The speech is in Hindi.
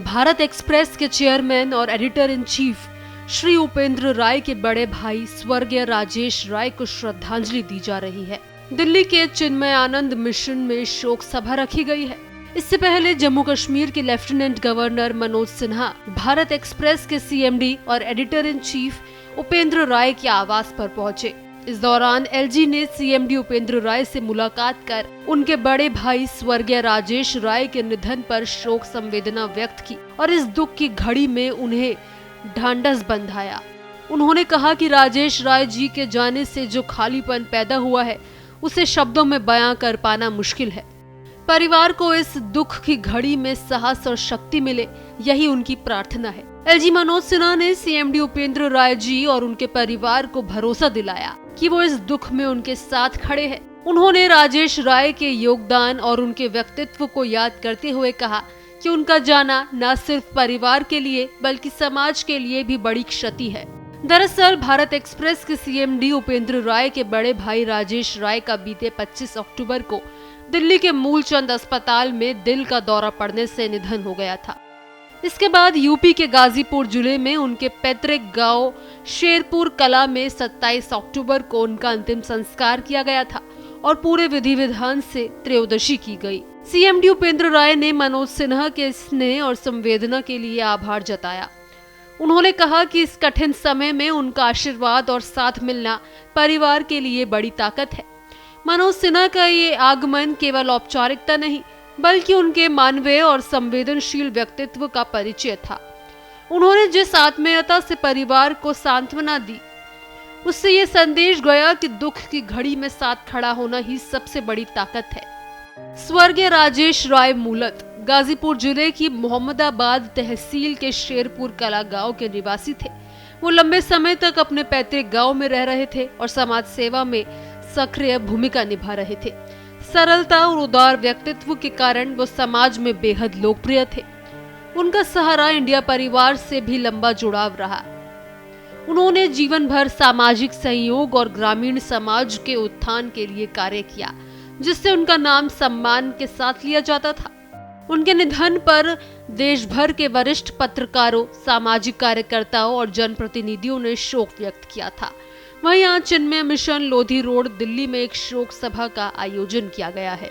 भारत एक्सप्रेस के चेयरमैन और editor in chief Shri Upendra Rai के बड़े भाई स्वर्गीय राजेश राय को श्रद्धांजलि दी जा रही है। दिल्ली के चिन्मय आनंद मिशन में शोक सभा रखी गई है। इससे पहले जम्मू कश्मीर के lieutenant governor Manoj Sinha Bharat Express के सीएमडी और editor in chief Upendra Rai के आवास पर पहुंचे। इस दौरान एलजी ने सीएमडी उपेंद्र राय से मुलाकात कर उनके बड़े भाई स्वर्गीय राजेश राय के निधन पर शोक संवेदना व्यक्त की और इस दुख की घड़ी में उन्हें ढांढस बंधाया। उन्होंने कहा कि राजेश राय जी के जाने से जो खालीपन पैदा हुआ है उसे शब्दों में बयां कर पाना मुश्किल है। परिवार को इस दुख की घड़ी में साहस और शक्ति मिले, यही उनकी प्रार्थना है। एलजी मनोज सिन्हा ने सीएमडी उपेंद्र राय जी और उनके परिवार को भरोसा दिलाया कि वो इस दुख में उनके साथ खड़े हैं। उन्होंने राजेश राय के योगदान और उनके व्यक्तित्व को याद करते हुए कहा कि उनका जाना न सिर्फ परिवार के लिए बल्कि समाज के लिए भी बड़ी क्षति है। दरअसल भारत एक्सप्रेस के सीएमडी उपेंद्र राय के बड़े भाई राजेश राय का बीते 25 अक्टूबर को दिल्ली के मूलचंद अस्पताल में दिल का दौरा पड़ने से निधन हो गया था। इसके बाद यूपी के गाजीपुर जिले में उनके पैतृक गांव शेरपुर कला में 27 अक्टूबर को उनका अंतिम संस्कार किया गया था और पूरे विधि विधान से त्रयोदशी की गई। सीएमडी उपेंद्र राय ने मनोज सिन्हा के स्नेह और संवेदना के लिए आभार जताया। उन्होंने कहा कि इस कठिन समय में उनका आशीर्वाद और साथ मिलना परिवार के लिए बड़ी ताकत है। मनोज सिन्हा का ये आगमन केवल औपचारिकता नहीं बल्कि उनके मानवीय और संवेदनशील व्यक्तित्व का परिचय था। उन्होंने जिस आत्मीयता से परिवार को सांत्वना दी, उससे ये संदेश गया कि दुख की घड़ी में साथ खड़ा होना ही सबसे बड़ी ताकत है। स्वर्गीय राजेश राय मूलत गाजीपुर जिले की मोहम्मदाबाद तहसील के शेरपुर कला गांव के निवासी थे। वो लंबे समय तक अपने पैतृक गांव में रह रहे थे और समाज सेवा में सक्रिय भूमिका निभा रहे थे। सरलता और उदार व्यक्तित्व के कारण वो समाज में बेहद लोकप्रिय थे। उनका सहारा इंडिया परिवार से भी लंबा जुड़ाव रहा। उन्होंने जीवन भर सामाजिक सहयोग और ग्रामीण समाज के उत्थान के लिए कार्य किया, जिससे उनका नाम सम्मान के साथ लिया जाता था। उनके निधन पर देश भर के वरिष्ठ पत्रकारों, सामाजिक कार्यकर्ताओं और जनप्रतिनिधियों ने शोक व्यक्त किया था। वहीं आज चिन्मय मिशन लोधी रोड दिल्ली में एक शोक सभा का आयोजन किया गया है।